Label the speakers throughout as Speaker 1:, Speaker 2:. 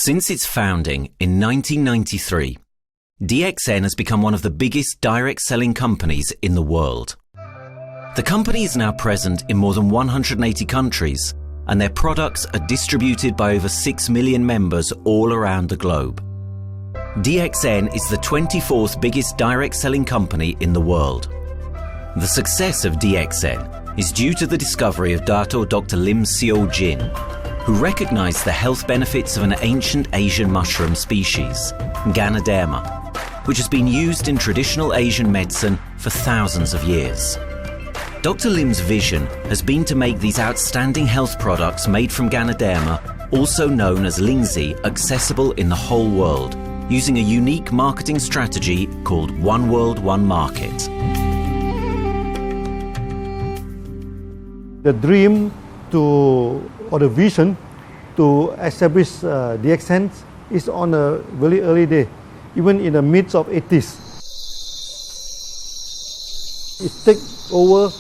Speaker 1: Since its founding in 1993, Dxn has become one of the biggest direct selling companies in the world. The company is now present in more than 180 countries, and their products are distributed by over 6 million members all around the globe. Dxn is the 24th biggest direct selling company in the world. The success of Dxn is due to the discovery of Dr. Lim Seo Jin, who recognized the health benefits of an ancient Asian mushroom species, GANODERMA, which has been used in traditional Asian medicine for thousands of years. Dr. Lim's vision has been to make these outstanding health products made from GANODERMA, also known as Lingzi, accessible in the whole world, using a unique marketing strategy called One World, One Market.
Speaker 2: The dream or the vision to establish Dxn is on a very early day, even in the midst of 80s. It takes over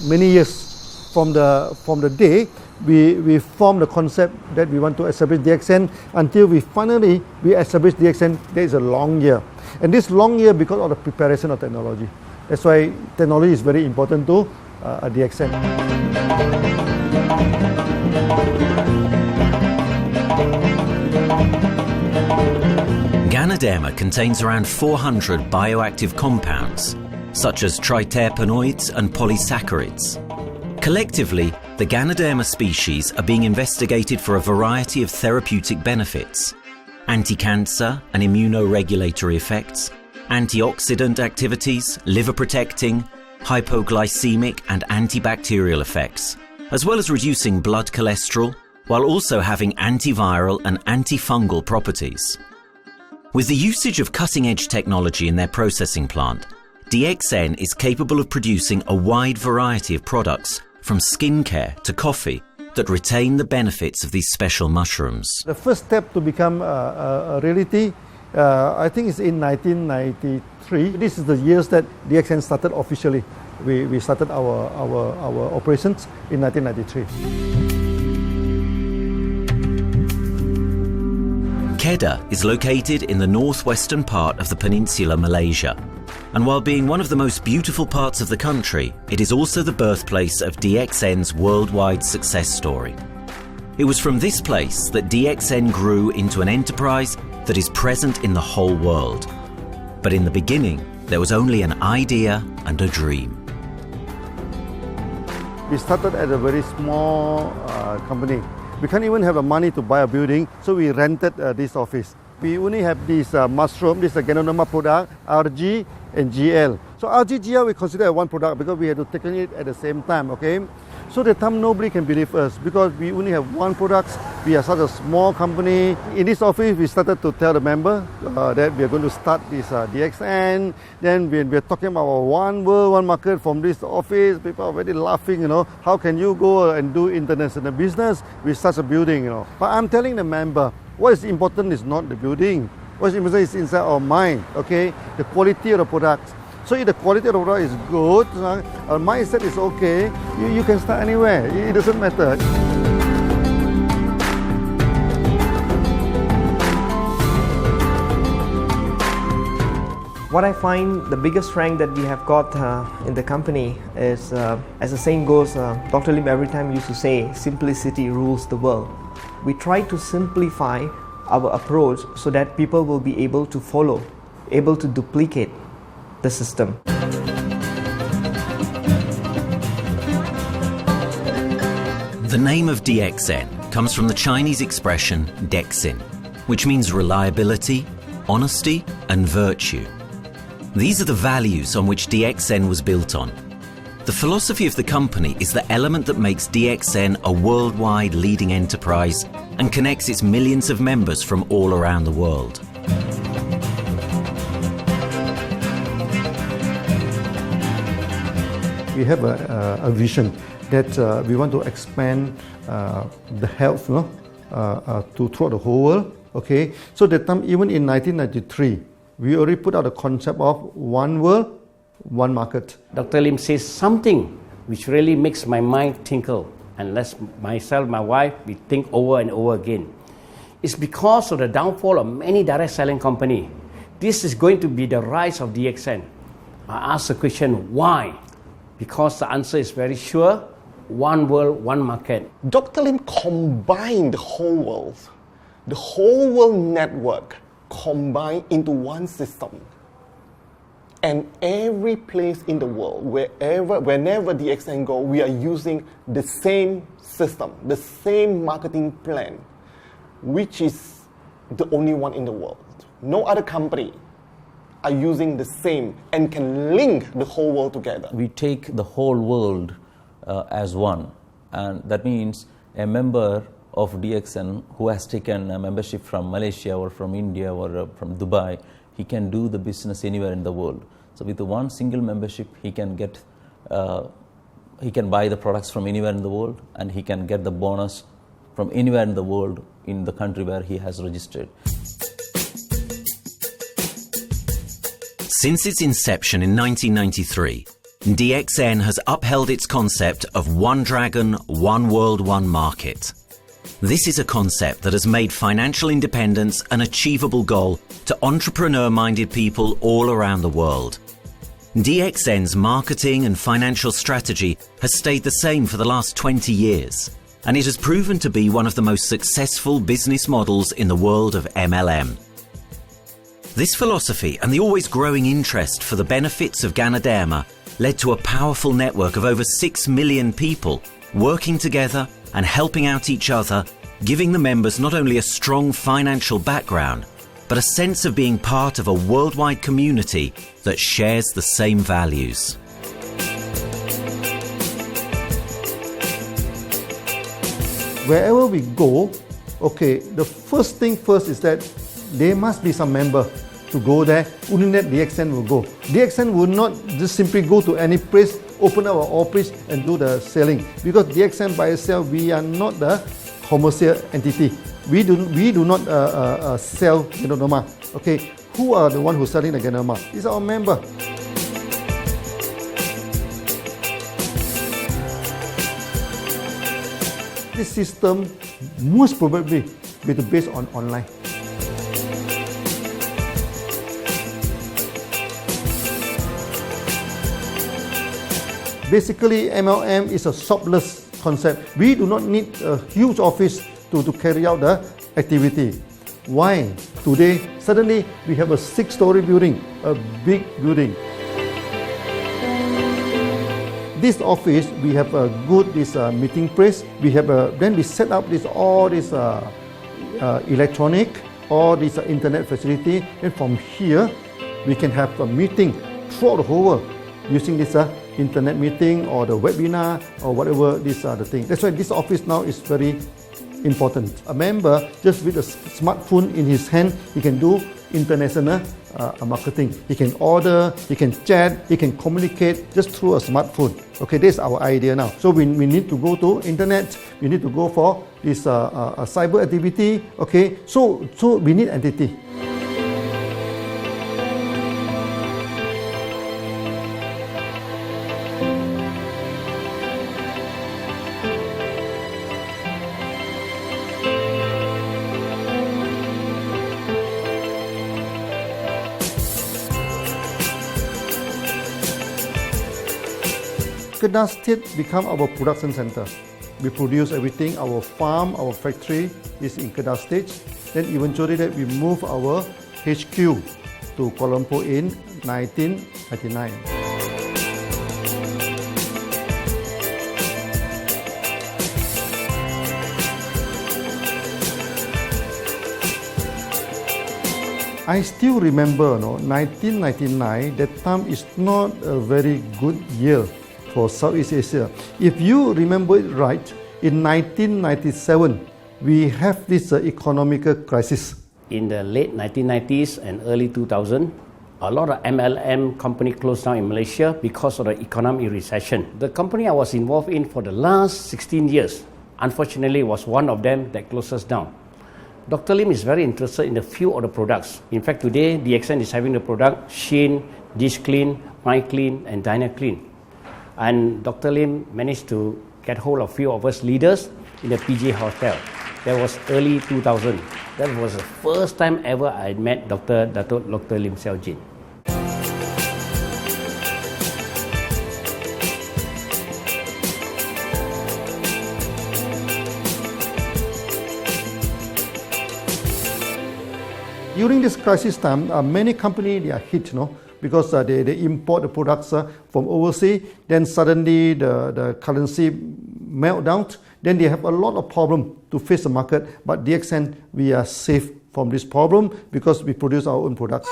Speaker 2: many years from the day we formed the concept that we want to establish Dxn until we finally establish Dxn. There is a long year, and this long year because of the preparation of technology. That's why technology is very important to Dxn.
Speaker 1: GANODERMA contains around 400 bioactive compounds, such as triterpenoids and polysaccharides. Collectively, the GANODERMA species are being investigated for a variety of therapeutic benefits: anti-cancer and immunoregulatory effects, antioxidant activities, liver-protecting, hypoglycemic and antibacterial effects, as well as reducing blood cholesterol, while also having antiviral and antifungal properties. With the usage of cutting-edge technology in their processing plant, Dxn is capable of producing a wide variety of products, from skincare to coffee, that retain the benefits of these special mushrooms.
Speaker 2: The first step to become a reality, I think, is in 1993. This is the years that Dxn started officially. We started our operations in 1993.
Speaker 1: Kedah is located in the northwestern part of the peninsula Malaysia, and while being one of the most beautiful parts of the country, it is also the birthplace of Dxn's worldwide success story. It was from this place that Dxn grew into an enterprise that is present in the whole world. But in the beginning, there was only an idea and a dream.
Speaker 2: We started at a very small company. We can't even have the money to buy a building, so we rented this office. We only have this mushroom, this is a GANODERMA product, RG and GL. So RG, GL we consider one product because we had to take it at the same time, okay? So the time nobody can believe us because we only have one product. We are such a small company. In this office, we started to tell the member that we are going to start this Dxn. Then we are talking about one world, one market from this office. People are very laughing, How can you go and do international business with such a building, But I'm telling the member, what is important is not the building. What is important is inside our mind, okay? The quality of the product. So if the quality of the product is good, our mindset is okay, you can start anywhere. It doesn't matter.
Speaker 3: What I find the biggest strength that we have got in the company is, as the saying goes, Dr. Lim every time used to say, simplicity rules the world. We try to simplify our approach so that people will be able to follow, able to duplicate the system.
Speaker 1: The name of Dxn comes from the Chinese expression Dxin, which means reliability, honesty, and virtue. These are the values on which Dxn was built on. The philosophy of the company is the element that makes Dxn a worldwide leading enterprise and connects its millions of members from all around the world.
Speaker 2: We have a vision that we want to expand the health to throughout the whole world. Okay, so that time, even in 1993, we already put out a concept of one world, one market.
Speaker 4: Dr. Lim says something which really makes my mind tinkle, unless myself, my wife, we think over and over again. It's because of the downfall of many direct selling companies. This is going to be the rise of DXN. I ask the question, why? Because the answer is very sure, one world, one market.
Speaker 5: Dr. Lim combined the whole world network combined into one system. And every place in the world, whenever Dxn go, we are using the same system, the same marketing plan, which is the only one in the world. No other company are using the same and can link the whole world together.
Speaker 6: We take the whole world as one, and that means a member of Dxn who has taken a membership from Malaysia or from India or from Dubai, he can do the business anywhere in the world. So with the one single membership, he can get, he can buy the products from anywhere in the world, and he can get the bonus from anywhere in the world in the country where he has registered.
Speaker 1: Since its inception in 1993, Dxn has upheld its concept of one dragon, one world, one market. This is a concept that has made financial independence an achievable goal to entrepreneur-minded people all around the world. Dxn's marketing and financial strategy has stayed the same for the last 20 years, and it has proven to be one of the most successful business models in the world of MLM. This philosophy and the always growing interest for the benefits of GANODERMA led to a powerful network of over 6 million people working together and helping out each other, giving the members not only a strong financial background, but a sense of being part of a worldwide community that shares the same values.
Speaker 2: Wherever we go, okay, the first thing first is that there must be some member to go there. Only that Dxn will go. Dxn will not just simply go to any place, open our office and do the selling. Because Dxn by itself, we are not the commercial entity. We do not sell GANODERMA. Okay, who are the one who's selling the GANODERMA? It's our member. This system most probably will be based on online. Basically, MLM is a shopless concept. We do not need a huge office to carry out the activity. Why? Today, suddenly we have a 6-story building, a big building. This office, we have a good meeting place. We have then we set up all this electronic, all this internet facility, and from here we can have a meeting throughout the whole world using this internet meeting or the webinar or whatever these are the things. That's why this office now is very important. A member, just with a smartphone in his hand, he can do international marketing. He can order, he can chat, he can communicate just through a smartphone. Okay, that's our idea now. So we need to go to internet, we need to go for this cyber activity. Okay, so we need entity. Kedah State become our production center. We produce everything. Our farm, our factory is in Kedah State. Then eventually that we move our HQ to Kuala Lumpur in 1999. I still remember, 1999, that time is not a very good year for Southeast Asia. If you remember it right, in 1997, we have this economic crisis.
Speaker 4: In the late 1990s and early 2000, a lot of MLM company closed down in Malaysia because of the economic recession. The company I was involved in for the last 16 years, unfortunately, was one of them that closes down. Dr. Lim is very interested in a few of the products. In fact, today, Dxn is having the product Sheen, Dish Clean, My Clean, and Diner Clean. And Dr. Lim managed to get hold of a few of us leaders in the PJ Hotel. That was early 2000. That was the first time ever I met Dr. Lim Xiaojin.
Speaker 2: During this crisis time, many companies they are hit, because they import the products from overseas. Then suddenly the currency melt down. Then they have a lot of problem to face the market. But Dxn, we are safe from this problem because we produce our own products.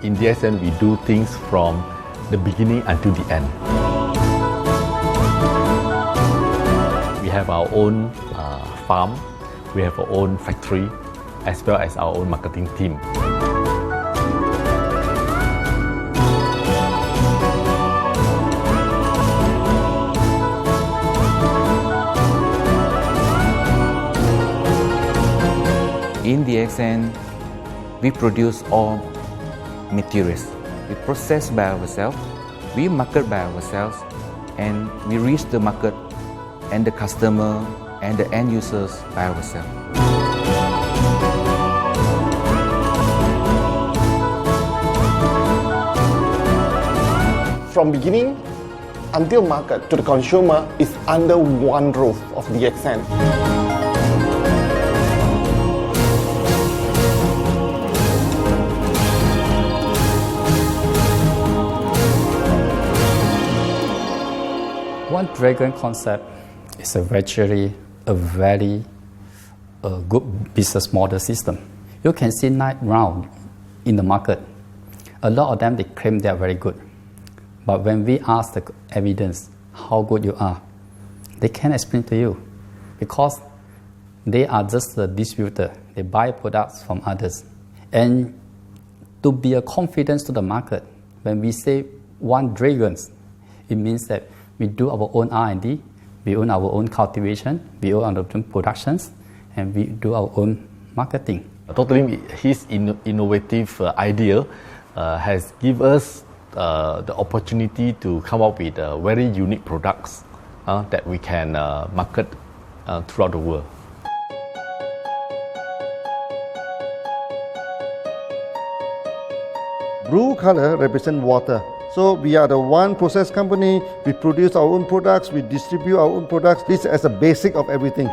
Speaker 7: In Dxn, we do things from the beginning until the end. We have our own farm, we have our own factory, as well as our own marketing team.
Speaker 8: In Dxn, we produce all materials. We process by ourselves, we market by ourselves, and we reach the market and the customer and the end users by ourselves.
Speaker 5: From beginning until market to the consumer is under one roof of Dxn.
Speaker 9: One Dragon concept is actually a very good business model system. You can see now in the market, a lot of them they claim they are very good. But when we ask the evidence how good you are, they can't explain to you because they are just a distributor. They buy products from others. And to be a confidence to the market, when we say One Dragon, it means that we do our own R&D, we own our own cultivation, we own our own productions, and we do our own marketing.
Speaker 7: Dr. Lim, his innovative idea has given us the opportunity to come up with very unique products that we can market throughout the world.
Speaker 2: Blue color represents water. So we are the one process company, we produce our own products, we distribute our own products. This is as a basic of everything.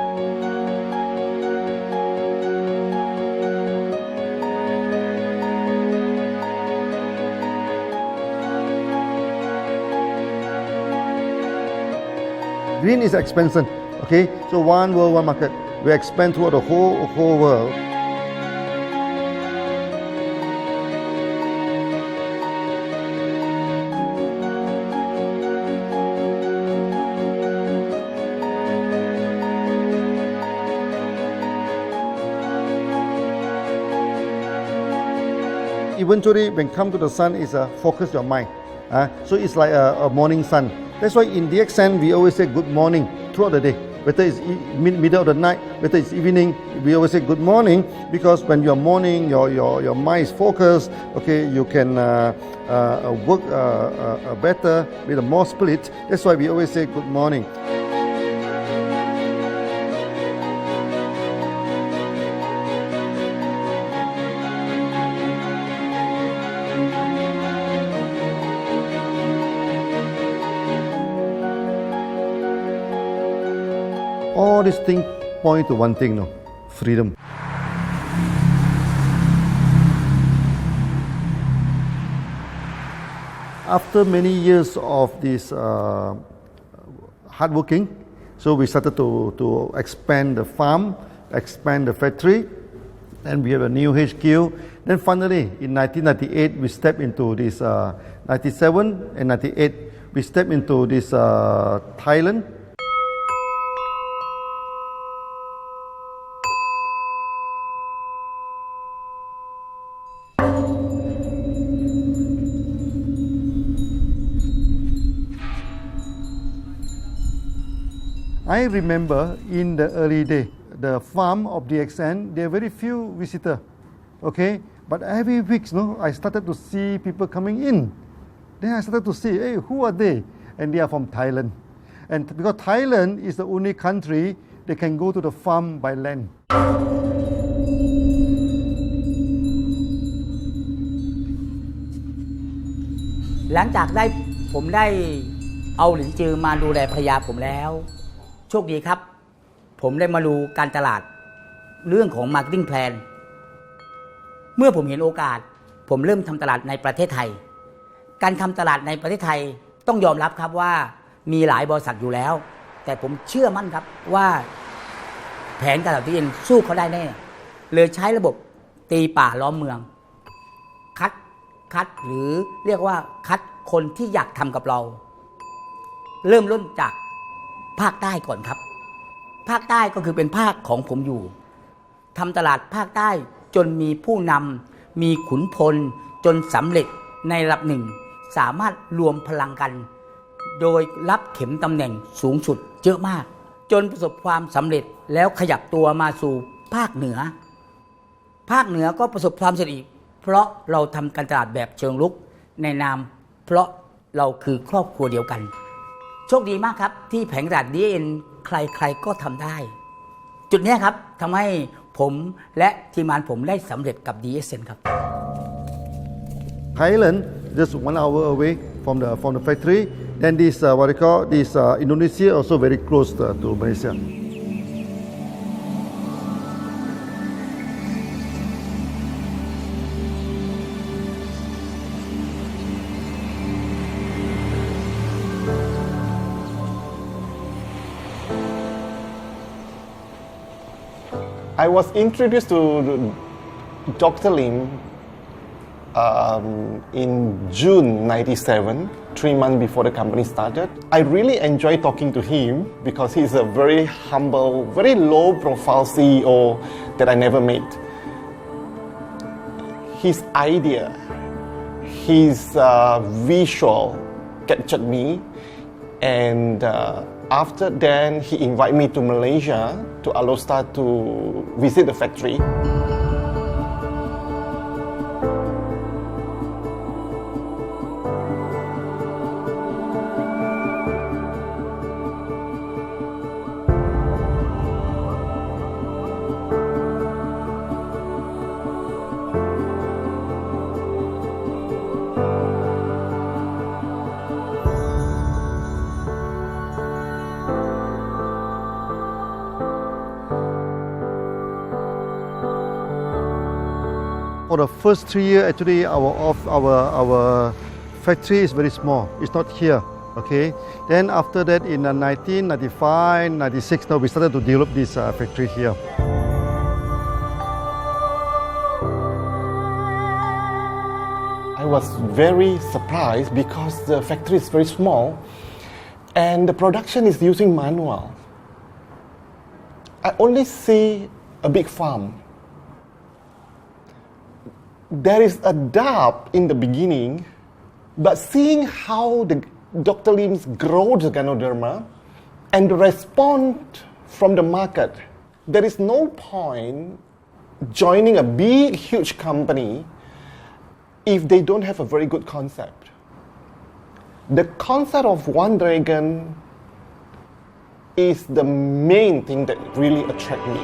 Speaker 2: Green is expansion, okay? So one world, one market. We expand throughout the whole world. Eventually, when come to the sun, is focus your mind. So it's like a morning sun. That's why in Dxn, we always say good morning throughout the day. Whether it's middle of the night, whether it's evening, we always say good morning because when you're morning, your mind is focused. Okay, you can work better with a more spirit. That's why we always say good morning. All these things point to one thing, freedom. After many years of this hard working, so we started to expand the farm, expand the factory, and we have a new HQ. Then finally, in 1998, we stepped into this, 97 and 98, we stepped into this Thailand. I remember in the early day, the farm of DXN, there are very few visitors. Okay, but every week, I started to see people coming in. Then I started to see, hey, who are they? And they are from Thailand. And because Thailand is the only country they can go to the farm by land.
Speaker 10: หลังจากผมได้เอาหลินจือมาดูแลภรรยาผมแล้วโชคดีครับผมได้มาดูการตลาดเรื่องของ Marketing Plan เมื่อผมเห็นโอกาสผมเริ่มทำตลาดในประเทศไทยการทำตลาดในประเทศไทยต้องยอมรับครับว่ามีหลายบริษัทอยู่แล้วแต่ผมเชื่อมั่นครับว่าแผนการตลาดที่เอ็นสู้เขาได้แน่เลยใช้ระบบตีป่าล้อมเมืองคัดหรือเรียกว่าคัดคนที่อยากทำกับเราเริ่มต้นจากภาคใต้ก่อนครับภาคใต้ก็คือเป็นภาคของผมอยู่ทำตลาดภาคใต้จนมีผู้นำมีขุนพลจนสำเร็จในระดับหนึ่งสามารถรวมพลังกันโดยรับเข็มตำแหน่งสูงสุดเยอะมากจนประสบความสำเร็จแล้วขยับตัวมาสู่ภาคเหนือก็ประสบความสำเร็จอีกเพราะเราทำการตลาดแบบเชิงรุกในนามเพราะเราคือครอบครัวเดียวกันโชคดีมากครับที่แผงตลาด DXN ใครๆก็ทำได้จุดนี้ครับทำให้ผมและทีมงานผมได้สำเร็จกับ Dxn ครับ
Speaker 2: Thailand just 1 hour away from the factory. Then this what they call this Indonesia also very close to Malaysia.
Speaker 5: I was introduced to Dr. Lim in June '97, 3 months before the company started. I really enjoyed talking to him because he's a very humble, very low-profile CEO that I never met. His idea, his visual captured me, and after then he invited me to Malaysia, to Alostar, to visit the factory.
Speaker 2: For the first 3 years, actually, our factory is very small. It's not here, okay? Then after that, in 1995, 96, now we started to develop this factory here.
Speaker 5: I was very surprised because the factory is very small and the production is using manual. I only see a big farm. There is a doubt in the beginning, but seeing how Dr. Lim's grow the GANODERMA and the response from the market, there is no point joining a big, huge company if they don't have a very good concept. The concept of One Dragon is the main thing that really attracts me.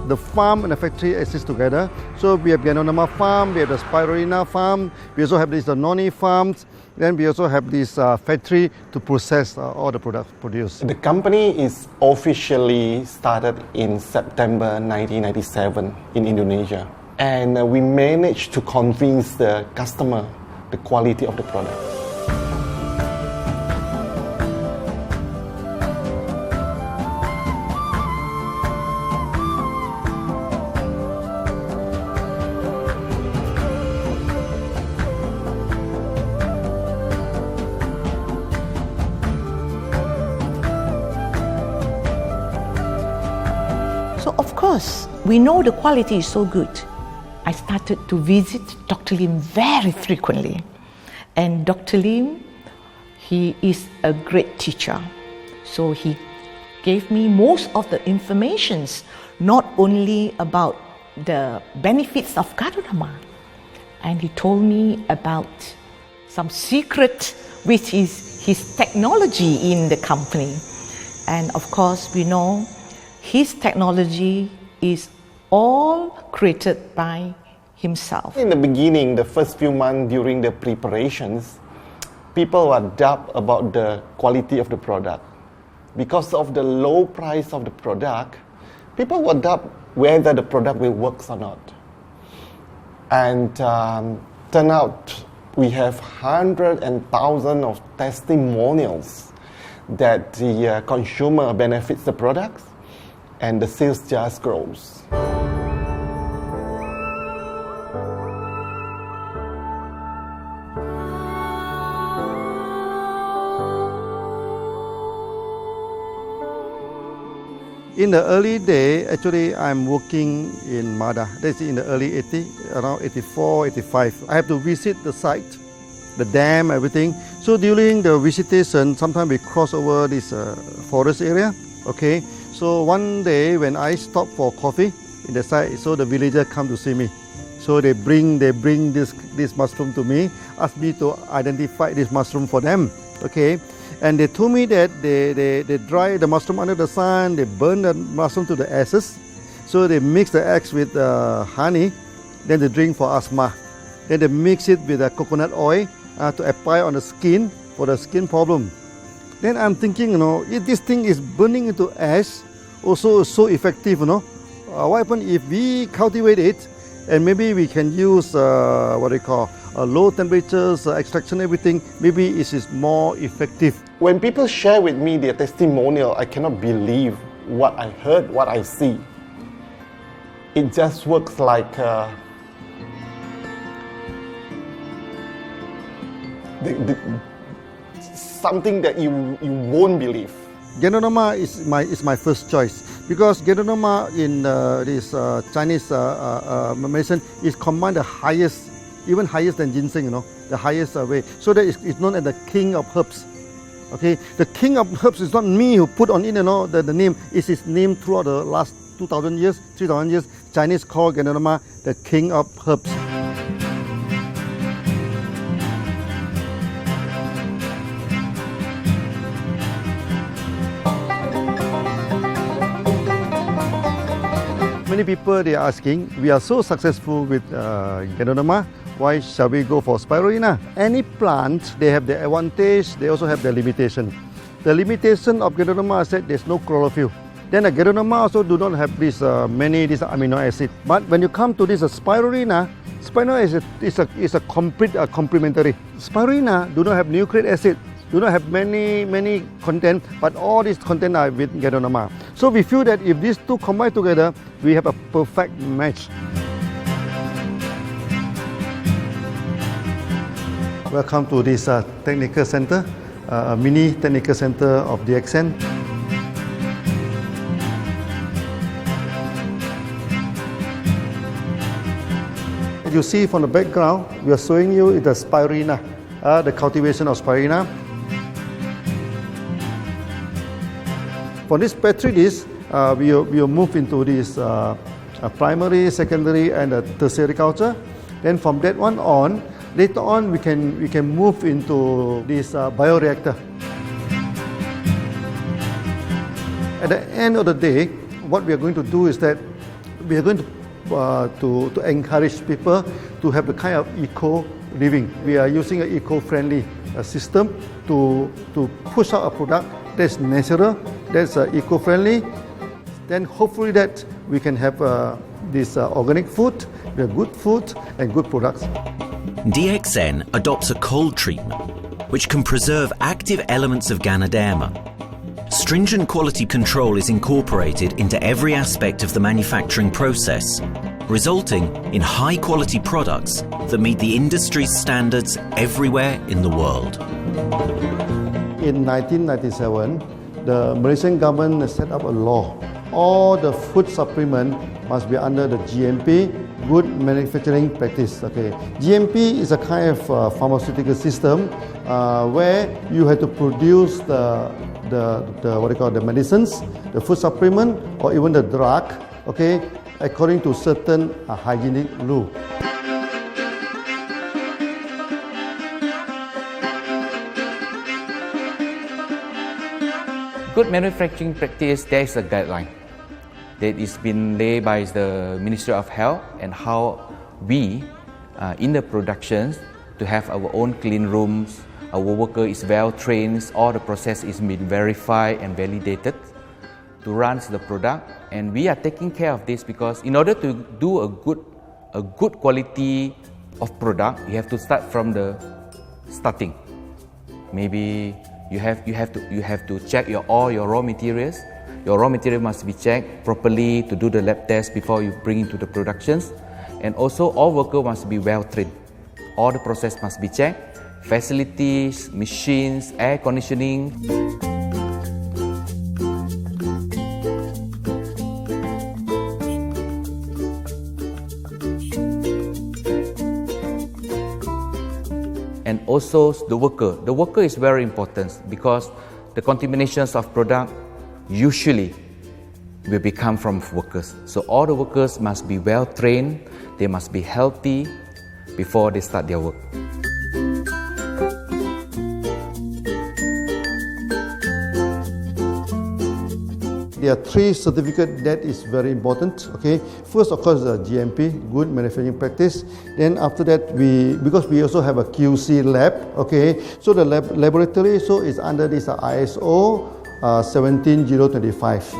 Speaker 2: The farm and the factory exist together. So we have GANODERMA farm, we have the Spirulina farm, we also have these noni farms, then we also have this factory to process all the products produced.
Speaker 5: The company is officially started in September 1997 in Indonesia. And we managed to convince the customer the quality of the product.
Speaker 11: So of course, we know the quality is so good. I started to visit Dr. Lim very frequently. And Dr. Lim, he is a great teacher. So he gave me most of the informations, not only about the benefits of GANODERMA, and he told me about some secret, which is his technology in the company. And of course, we know his technology is all created by himself.
Speaker 5: In the beginning, the first few months during the preparations, people were doubt about the quality of the product. Because of the low price of the product, people were doubt whether the product will work or not. And turn out we have hundreds and thousands of testimonials that the consumer benefits the products and the sales just grows.
Speaker 2: In the early day, actually, I'm working in Mada. That's in the early 80s, around 84, 85. I have to visit the site, the dam, everything. So during the visitation, sometimes we cross over this forest area. Okay. So one day when I stop for coffee in the site, so the villager come to see me. So they bring this mushroom to me, ask me to identify this mushroom for them. Okay. And they told me that they dry the mushroom under the sun, they burn the mushroom to the ashes. So they mix the eggs with honey, then they drink for asthma. Then they mix it with coconut oil to apply on the skin for the skin problem. Then I'm thinking, if this thing is burning into ash, also so effective, what happens if we cultivate it and maybe we can use low temperatures, extraction, everything, maybe it is more effective.
Speaker 5: When people share with me their testimonial, I cannot believe what I heard, what I see. It just works like something that you won't believe.
Speaker 2: GANODERMA is my first choice because GANODERMA in this Chinese medicine is combined the highest, even higher than ginseng, the highest way. So that it's known as the king of herbs. Okay, the king of herbs is not me who put on it, the name. It is named throughout the last 2,000 years, 3,000 years. Chinese call GANODERMA the king of herbs. Many people they are asking, we are so successful with GANODERMA, why shall we go for spirulina? Any plant, they have the advantage, they also have the limitation. The limitation of GANODERMA is that there's no chlorophyll. Then GANODERMA also do not have this many amino acid. But when you come to this spirulina is a complete complementary. Spirulina do not have nucleic acid, do not have many content, but all these content are with GANODERMA. So we feel that if these two combine together, we have a perfect match. Welcome to this technical center, a mini technical center of Dxn. You see from the background, we are showing you the spirulina, the cultivation of spirulina. For this petri dish, we will move into this primary, secondary, and tertiary culture. Then from that one on, later on we can move into this bioreactor. At the end of the day, what we are going to do is that we are going to encourage people to have the kind of eco living. We are using an eco-friendly system to push out a product that's natural, that's eco-friendly. Then hopefully that we can have this organic food, good food and good products.
Speaker 1: Dxn adopts a cold treatment which can preserve active elements of GANODERMA. Stringent quality control is incorporated into every aspect of the manufacturing process, resulting in high-quality products that meet the industry's standards everywhere in the world.
Speaker 2: In 1997, the Malaysian government set up a law all the food supplement must be under the GMP, Good Manufacturing Practice. Okay, GMP is a kind of pharmaceutical system where you have to produce the what you call the medicines, the food supplement, or even the drug. Okay, according to certain hygienic rule.
Speaker 8: Good manufacturing practice, there is a guideline that is been laid by the Ministry of Health and how we in the productions to have our own clean rooms, our worker is well trained, all the process is been verified and validated to run the product, and we are taking care of this because in order to do a good quality of product, you have to start from the starting. Maybe you have to check all your raw materials. Your raw material must be checked properly to do the lab test before you bring into the productions. And also all workers must be well trained. All the process must be checked. Facilities, machines, air conditioning. And also the worker. The worker is very important because the contaminations of product usually will become from workers. So all the workers must be well trained, they must be healthy before they start their work.
Speaker 2: There are 3 certificates that is very important. Okay, first of course the GMP, Good Manufacturing Practice. Then after that because we also have a QC lab. Okay, so the laboratory is under this ISO 17025.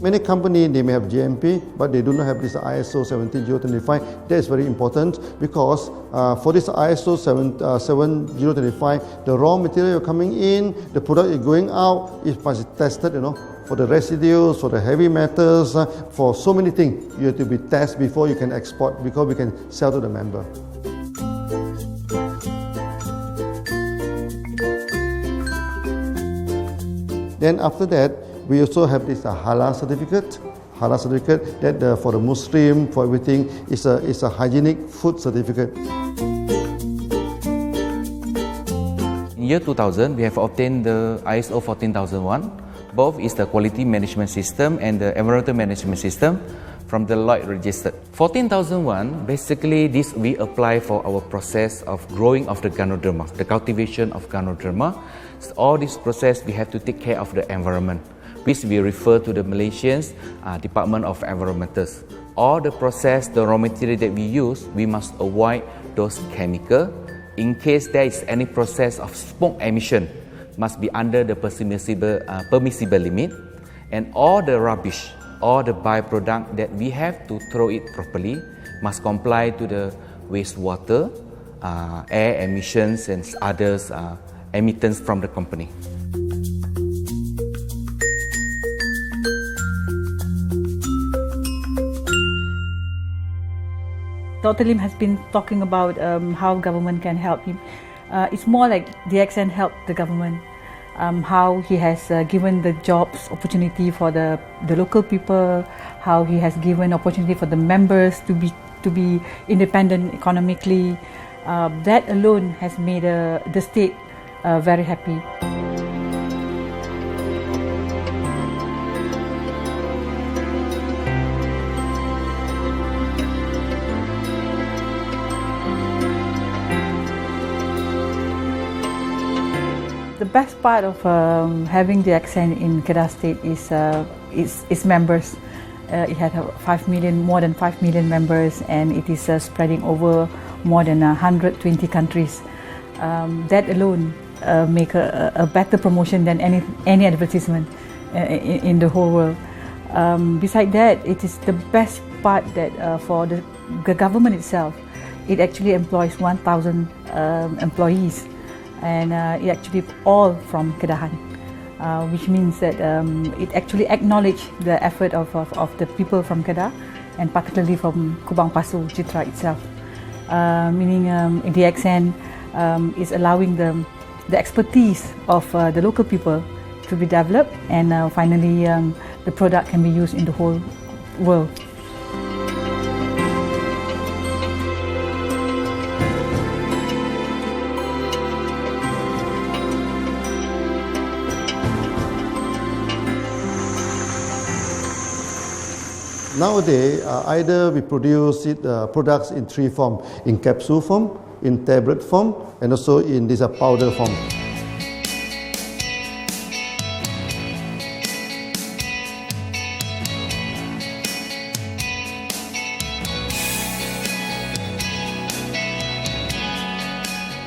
Speaker 2: Many companies, they may have GMP, but they do not have this ISO 17025. That is very important because for this ISO 17025, the raw material coming in, the product is going out, it must be tested, for the residues, for the heavy metals, for so many things. You have to be tested before you can export, because we can sell to the member. Then after that, we also have this halal certificate. Halal certificate that for the Muslim, for everything, is a hygienic food certificate.
Speaker 8: In year 2000, we have obtained the ISO 14001. Both is the quality management system and the environmental management system from the Lloyd registered. 14001, basically this we apply for our process of growing of the GANODERMA, the cultivation of GANODERMA. So all this process we have to take care of the environment, which we refer to the Malaysians Department of Environmentals. All the process, the raw material that we use, we must avoid those chemicals. In case there is any process of smoke emission, must be under the permissible limit, and all the rubbish, all the byproduct that we have to throw it properly must comply to the wastewater, air emissions and others emittance from the company.
Speaker 12: Dr. Lim has been talking about how government can help him. It's more like Dxn helped the government, how he has given the jobs opportunity for the local people, how he has given opportunity for the members to be independent economically. That alone has made the state very happy. The best part of having Dxn in Kedah State is its members. It had more than 5 million members, and it is spreading over more than 120 countries. That alone make a better promotion than any advertisement in the whole world. Besides that, it is the best part that for the government itself, it actually employs 1,000 employees. And it actually all from Kedahan, which means that it actually acknowledges the effort of the people from Kedah, and particularly from Kubang Pasu Citra itself. Meaning Dxn is allowing the expertise of the local people to be developed, and finally the product can be used in the whole world.
Speaker 2: Nowadays, either we produce products in three forms: in capsule form, in tablet form, and also in this powder form.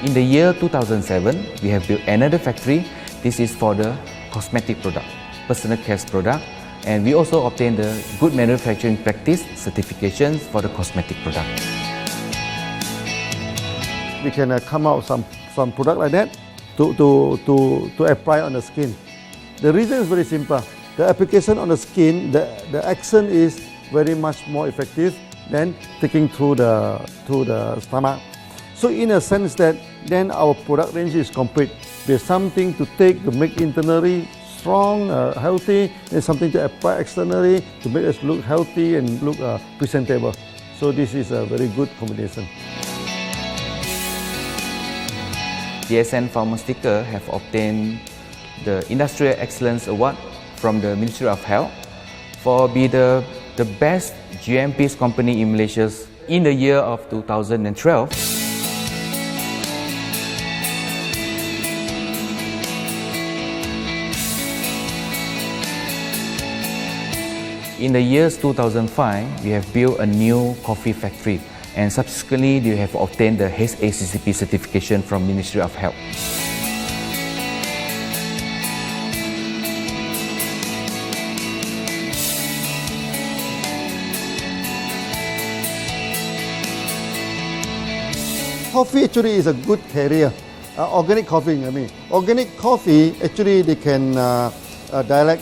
Speaker 8: In the year 2007, we have built another factory. This is for the cosmetic product, personal care product, and we also obtained the Good Manufacturing Practice certifications for the cosmetic product.
Speaker 2: We can come out some product like that to apply on the skin. The reason is very simple. The application on the skin, the action is very much more effective than taking through the stomach. So in a sense that then our product range is complete. There's something to take to make internally strong, healthy, and something to apply externally to make us look healthy and look presentable. So this is a very good combination.
Speaker 8: Dxn Pharmaceutical have obtained the Industrial Excellence Award from the Ministry of Health for being the best GMP company in Malaysia in the year of 2012. In the years 2005, we have built a new coffee factory, and subsequently we have obtained the HACCP certification from Ministry of Health.
Speaker 2: Coffee actually is a good carrier. Organic coffee, Organic coffee, actually they can dilate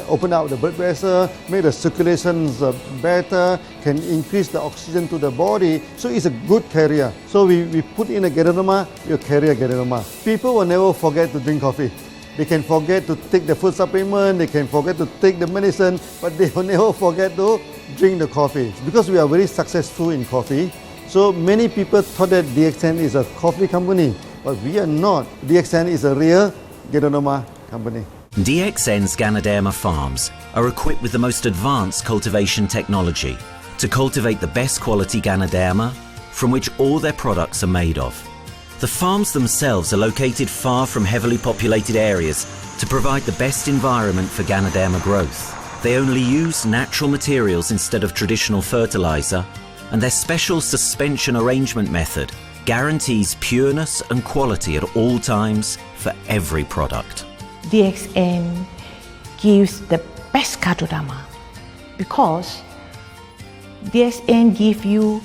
Speaker 2: open up the blood vessel, make the circulations better, can increase the oxygen to the body. So it's a good carrier. So we put in a GANODERMA, you carry a GANODERMA. People will never forget to drink coffee. They can forget to take the food supplement, they can forget to take the medicine, but they will never forget to drink the coffee. Because we are very successful in coffee, so many people thought that Dxn is a coffee company, but we are not. Dxn is a real GANODERMA company.
Speaker 1: DXN's GANODERMA farms are equipped with the most advanced cultivation technology to cultivate the best quality GANODERMA from which all their products are made of. The farms themselves are located far from heavily populated areas to provide the best environment for GANODERMA growth. They only use natural materials instead of traditional fertilizer, and their special suspension arrangement method guarantees pureness and quality at all times for every product.
Speaker 11: Dxn gives the best GANODERMA because Dxn gives you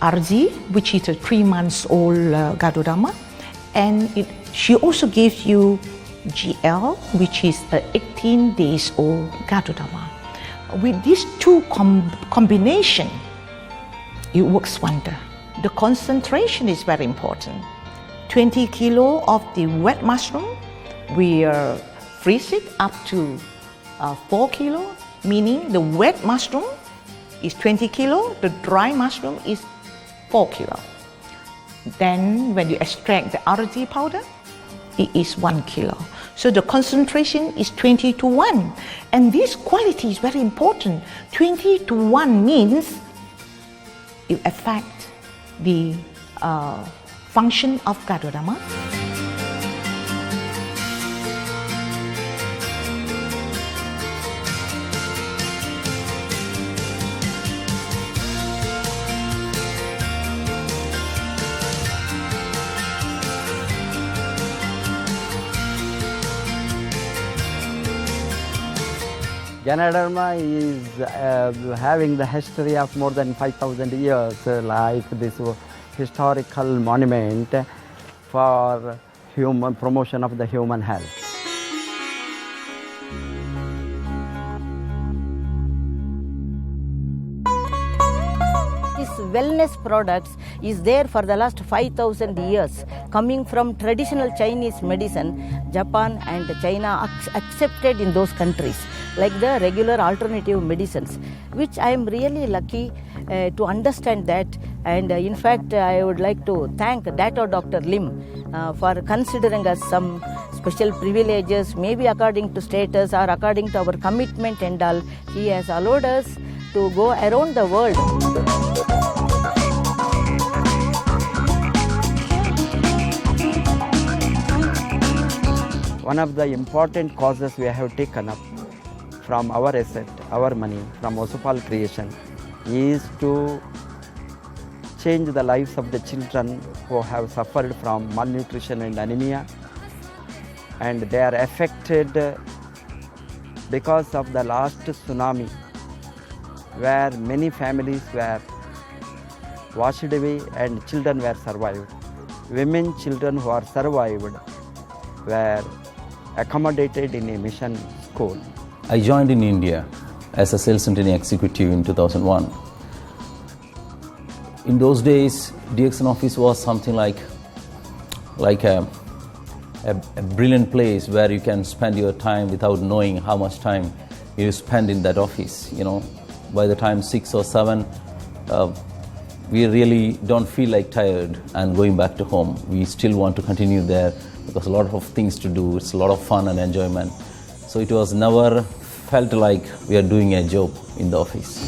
Speaker 11: RZ, which is a 3 months old GANODERMA, and she also gives you GL, which is a 18 days old GANODERMA. With these two combination, it works wonder. The concentration is very important. 20 kilo of the wet mushroom, we freeze it up to 4 kilo, meaning the wet mushroom is 20 kilo, the dry mushroom is 4 kilo. Then when you extract the RZ powder, it is 1 kilo. So the concentration is 20 to 1. And this quality is very important. 20 to 1 means it affects the function of GANODERMA.
Speaker 13: GANODERMA is having the history of more than 5,000 years, like this historical monument for human promotion of the human health.
Speaker 14: This wellness products is there for the last 5,000 years, coming from traditional Chinese medicine. Japan and China accepted in those countries, like the regular alternative medicines, which I am really lucky to understand that. And in fact, I would like to thank Dr. Lim for considering us some special privileges, maybe according to status or according to our commitment and all. He has allowed us to go around the world.
Speaker 13: One of the important causes we have taken up from our asset, our money, from Osopal creation, is to change the lives of the children who have suffered from malnutrition and anemia, and they are affected because of the last tsunami, where many families were washed away and children were survived. Women, children who are survived were accommodated in a mission school.
Speaker 6: I joined in India as a sales and training executive in 2001. In those days, Dxn office was something like a brilliant place where you can spend your time without knowing how much time you spend in that office. You know, by the time 6 or 7, we really don't feel like tired and going back to home. We still want to continue there because a lot of things to do. It's a lot of fun and enjoyment. So it was never felt like we are doing a job in the office.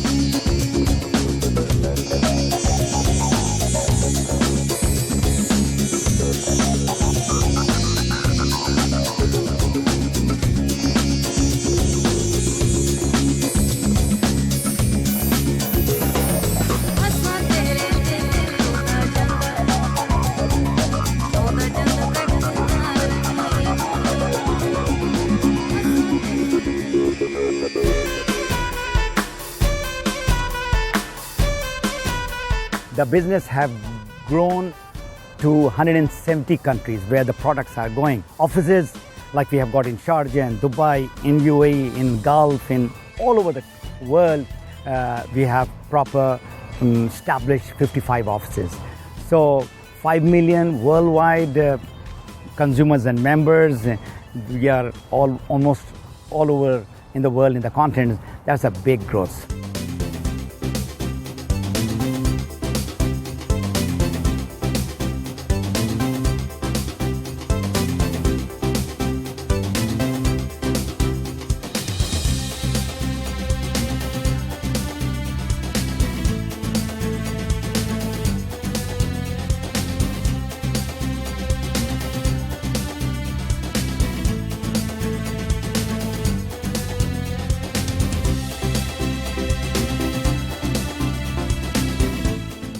Speaker 15: The business have grown to 170 countries where the products are going. Offices like we have got in Sharjah and Dubai, in UAE, in Gulf, in all over the world, we have proper established 55 offices. So 5 million worldwide consumers and members. We are almost all over in the world, in the continents. That's a big growth.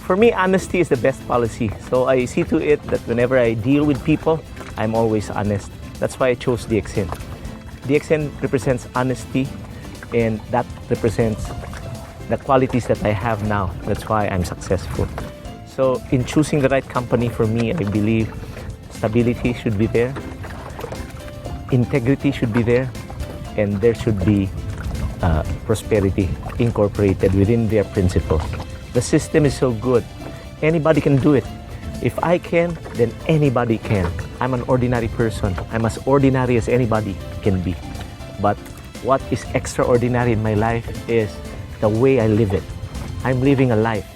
Speaker 3: For me, honesty is the best policy. So I see to it that whenever I deal with people, I'm always honest. That's why I chose Dxn. Dxn represents honesty, and that represents the qualities that I have now. That's why I'm successful. So in choosing the right company for me, I believe stability should be there, integrity should be there, and there should be prosperity incorporated within their principles. The system is so good. Anybody can do it. If I can, then anybody can. I'm an ordinary person. I'm as ordinary as anybody can be. But what is extraordinary in my life is the way I live it. I'm living a life.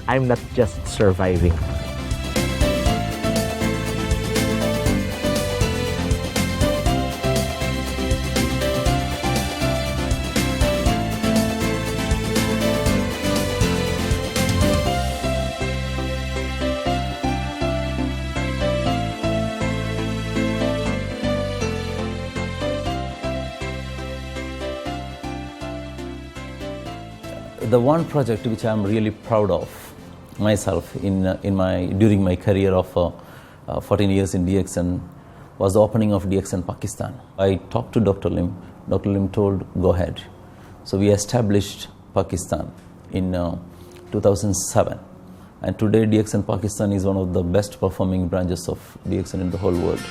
Speaker 3: I'm not just surviving.
Speaker 6: The one project which I'm really proud of myself during my career of 14 years in Dxn was the opening of Dxn Pakistan. I talked to Dr. Lim. Dr. Lim told, go ahead. So we established Pakistan in 2007. And today Dxn Pakistan is one of the best performing branches of Dxn in the whole world.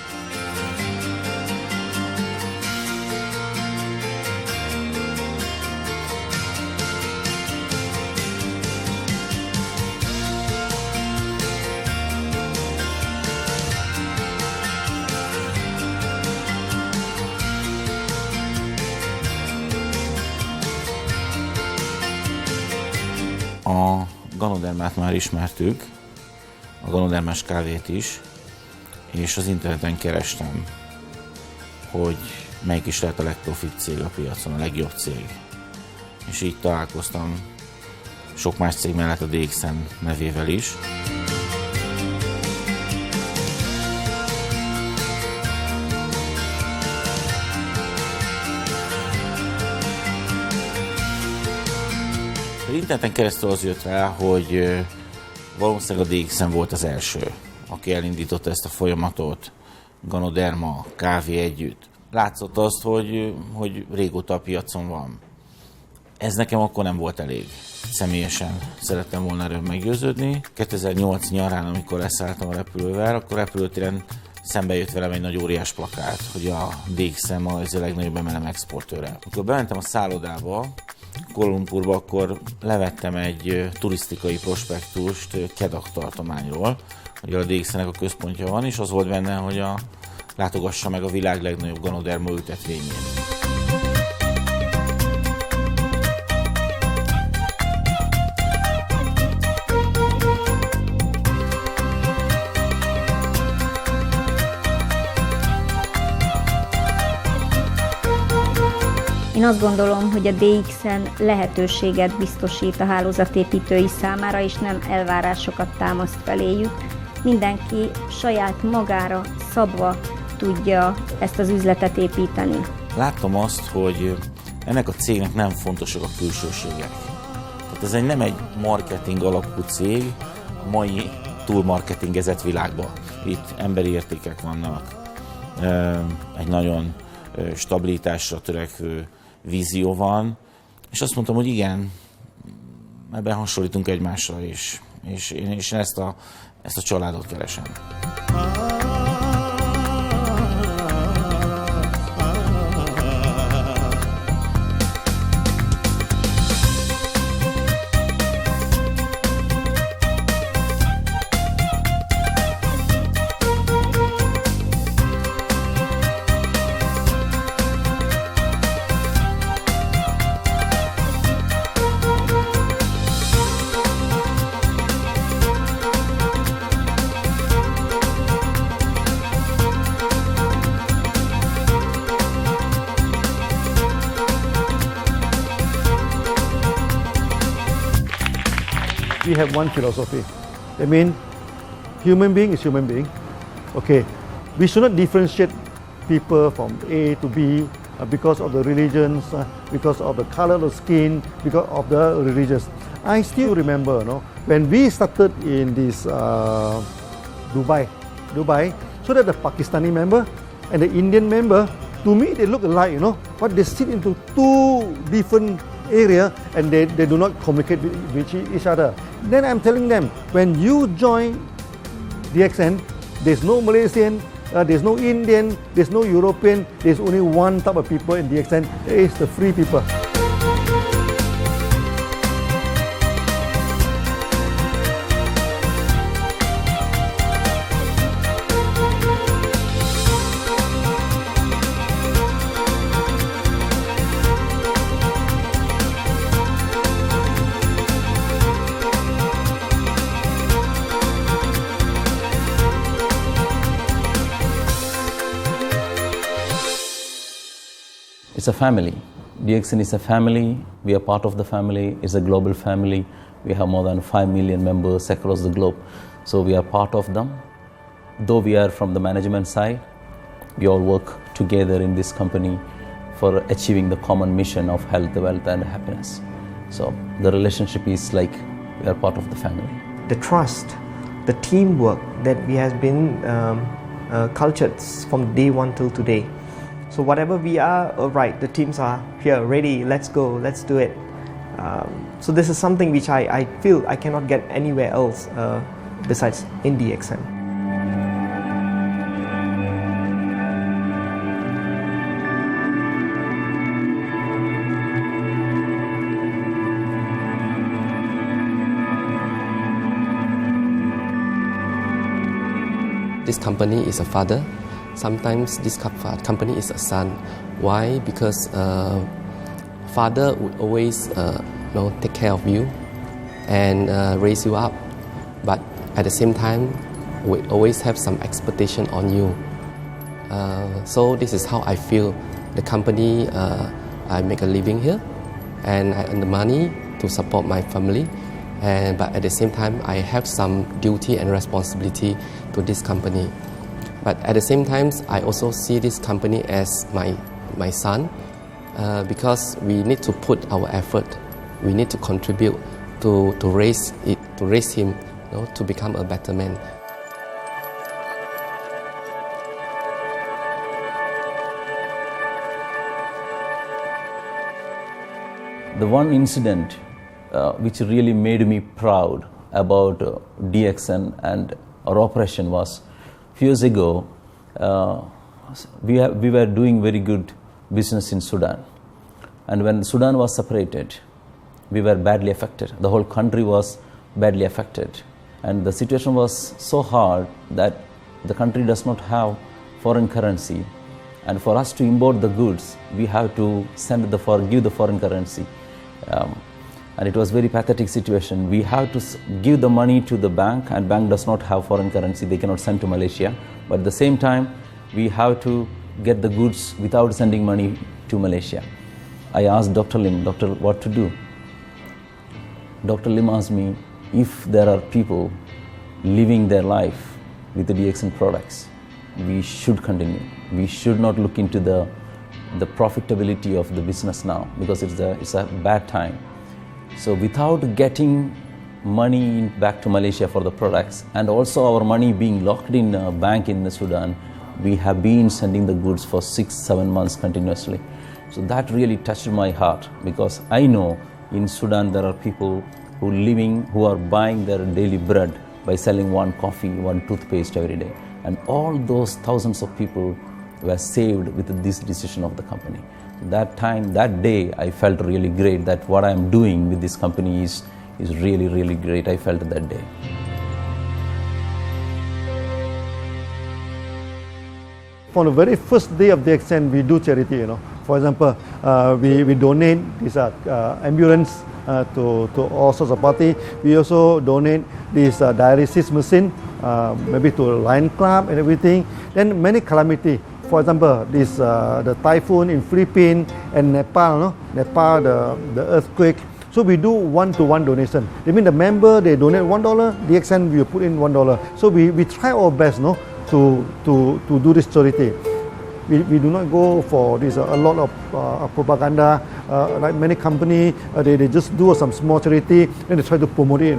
Speaker 16: A GANODERMát már ismertük, a GANODERMás kávét is, és az interneten kerestem, hogy melyik is lehet a legprofit cég a piacon, a legjobb cég. És így találkoztam sok más cég mellett a Dxn nevével is. Az interneten keresztül az jött rá, hogy valószínűleg a Dxn volt az első, aki elindította ezt a folyamatot, GANODERMA, kávé együtt. Látszott azt, hogy régóta a piacon van. Ez nekem akkor nem volt elég. Személyesen szerettem volna erről meggyőződni. 2008 nyarán, amikor leszálltam a repülővel, akkor repülőtéren szembe jött velem egy nagy óriás plakát, hogy a Dxn az a legnagyobb MLM exportőre. Amikor bementem a szállodába, Kuala Lumpurba, akkor levettem egy turisztikai prospektust Kedah tartományról, hogy a Dxn-nek a központja van, és az volt benne, hogy látogassa meg a világ legnagyobb GANODERMA ültetvényét.
Speaker 17: Én azt gondolom, hogy a Dxn lehetőséget biztosít a hálózatépítői számára, és nem elvárásokat támaszt feléjük. Mindenki saját magára szabva tudja ezt az üzletet építeni.
Speaker 16: Láttam azt, hogy ennek a cégnek nem fontosak a külsőségek. Tehát ez nem egy marketing alapú cég a mai túlmarketingezett világban. Itt emberi értékek vannak, egy nagyon stabilitásra törekvő vízió van, és azt mondtam, hogy igen, ebben hasonlítunk egymásra is, és én ezt a családot keresem.
Speaker 2: We have one philosophy. I mean, human being is human being. Okay, we should not differentiate people from A to B because of the religions, because of the color of the skin, because of the religions. I still remember, when we started in this Dubai, so that the Pakistani member and the Indian member, to me they look alike, but they sit into two different area and they do not communicate with each other. Then I'm telling them, when you join Dxn, there's no Malaysian, there's no Indian, there's no European, there's only one type of people in Dxn, it's the free people.
Speaker 6: It's a family. Dxn is a family. We are part of the family. It's a global family. We have more than 5 million members across the globe. So we are part of them. Though we are from the management side, we all work together in this company for achieving the common mission of health, wealth and happiness. So the relationship is like we are part of the family.
Speaker 3: The trust, the teamwork that we has been cultured from day one till today. So whatever we are, right, the teams are here, ready, let's go, let's do it. So this is something which I feel I cannot get anywhere else besides in Dxn.
Speaker 18: This company is a father. Sometimes this company is a son. Why? Because father would always take care of you, and raise you up. But at the same time, we always have some expectation on you. So this is how I feel. The company, I make a living here, and I earn the money to support my family. But at the same time, I have some duty and responsibility to this company. But at the same time, I also see this company as my son, because we need to put our effort. We need to contribute to raise it, to raise him, to become a better man.
Speaker 6: The one incident which really made me proud about Dxn and our operation was a few years ago. We were doing very good business in Sudan, and when Sudan was separated, we were badly affected. The whole country was badly affected, and the situation was so hard that the country does not have foreign currency, and for us to import the goods, we have to give the foreign currency. And it was very pathetic situation. We have to give the money to the bank, and bank does not have foreign currency. They cannot send to Malaysia. But at the same time, we have to get the goods without sending money to Malaysia. I asked Dr. Lim, doctor, what to do? Dr. Lim asked me, if there are people living their life with the Dxn products, we should continue. We should not look into the profitability of the business now, because it's a bad time. So without getting money back to Malaysia for the products, and also our money being locked in a bank in Sudan, we have been sending the goods for 6-7 months continuously. So that really touched my heart, because I know in Sudan there are people who are buying their daily bread by selling one coffee, one toothpaste every day. And all those thousands of people were saved with this decision of the company. That day, I felt really great that what I am doing with this company is really, really great. I felt that day.
Speaker 2: From the very first day of Dxn, we do charity. For example, we donate this ambulance to all sorts of party. We also donate this dialysis machine, maybe to Lion Club and everything. Then many calamity. For example, the typhoon in Philippines and Nepal, the earthquake. So we do one-to-one donation. They mean the member, they donate $1, Dxn will put in $1. So we try our best to do this charity. We do not go for this a lot of propaganda, like many companies, they just do some small charity and they try to promote it.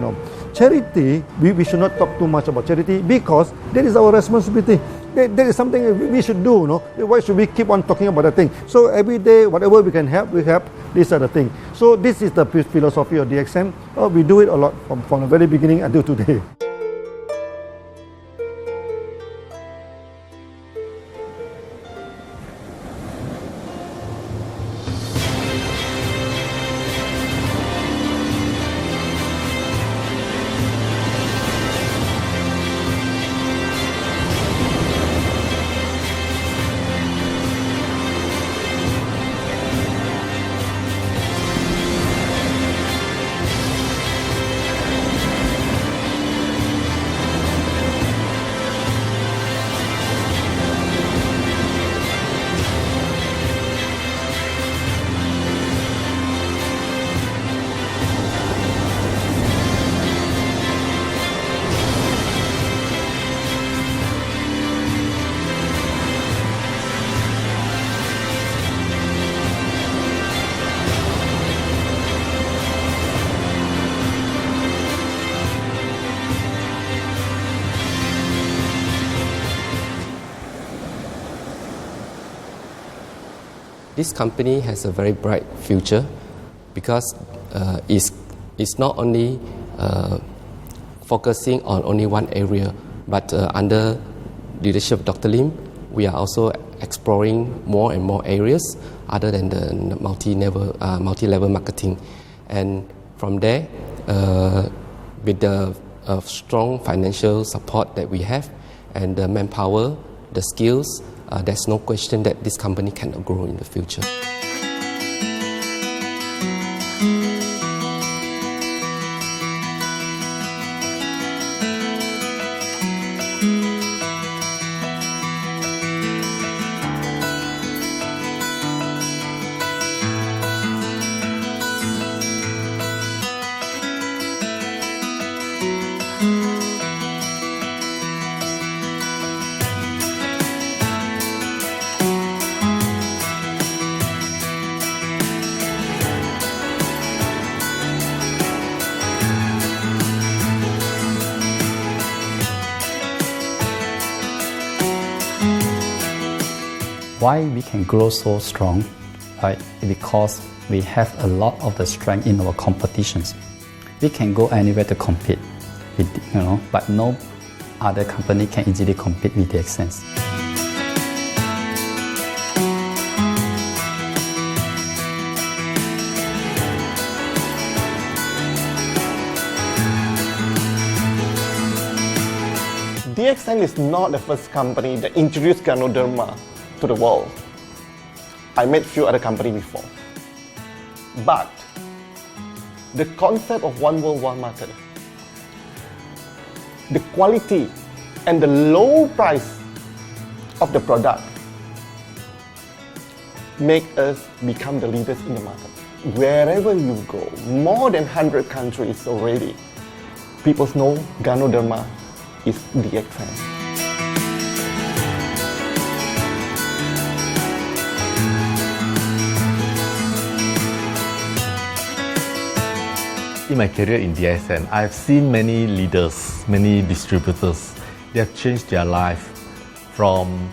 Speaker 2: Charity, we should not talk too much about charity, because that is our responsibility. That is something we should do. Why should we keep on talking about that thing? So every day, whatever we can help, we help. These are the things. So this is the philosophy of Dxn. We do it a lot from the very beginning until today.
Speaker 18: This company has a very bright future, because it's not only focusing on only one area, but under leadership of Dr. Lim, we are also exploring more and more areas other than the multi-level marketing. And from there, with the strong financial support that we have and the manpower, the skills, there's no question that this company cannot grow in the future.
Speaker 9: Why we can grow so strong, right? Because we have a lot of the strength in our competitions. We can go anywhere to compete, but no other company can easily compete with Dxn.
Speaker 5: Dxn is not the first company that introduced GANODERMA to the world. I met few other companies before. But the concept of one world, one market, the quality and the low price of the product make us become the leaders in the market. Wherever you go, more than 100 countries already, people know GANODERMA is Dxn.
Speaker 7: In my career in Dxn, I've seen many leaders, many distributors. They have changed their life from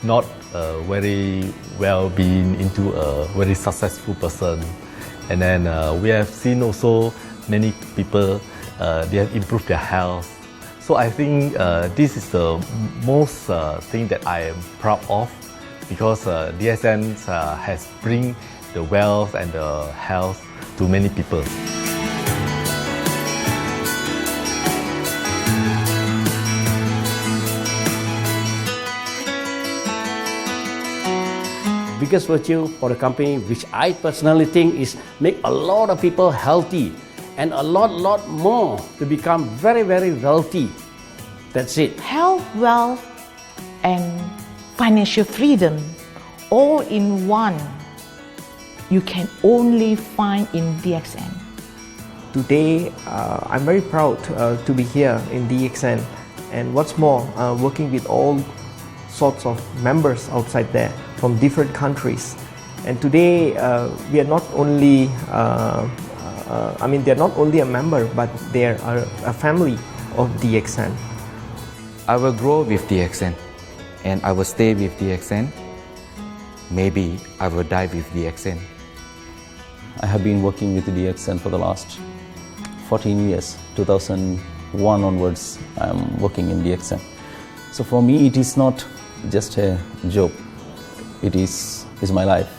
Speaker 7: not very well-being into a very successful person. And then we have seen also many people, they have improved their health. So I think this is the most thing that I am proud of, because Dxn has bring the wealth and the health to many people.
Speaker 4: Biggest virtue for the company, which I personally think is make a lot of people healthy and a lot more to become very wealthy. That's it.
Speaker 11: Health, wealth, and financial freedom all in one. You can only find in Dxn.
Speaker 3: Today, I'm very proud to be here in Dxn, and what's more, working with all sorts of members outside there from different countries. And today, we are not only, they're not only a member, but they're a family of Dxn.
Speaker 8: I will grow with Dxn, and I will stay with Dxn. Maybe I will die with Dxn.
Speaker 6: I have been working with Dxn for the last 14 years. 2001 onwards, I am working in Dxn. So for me, it is not just a job. It is my life.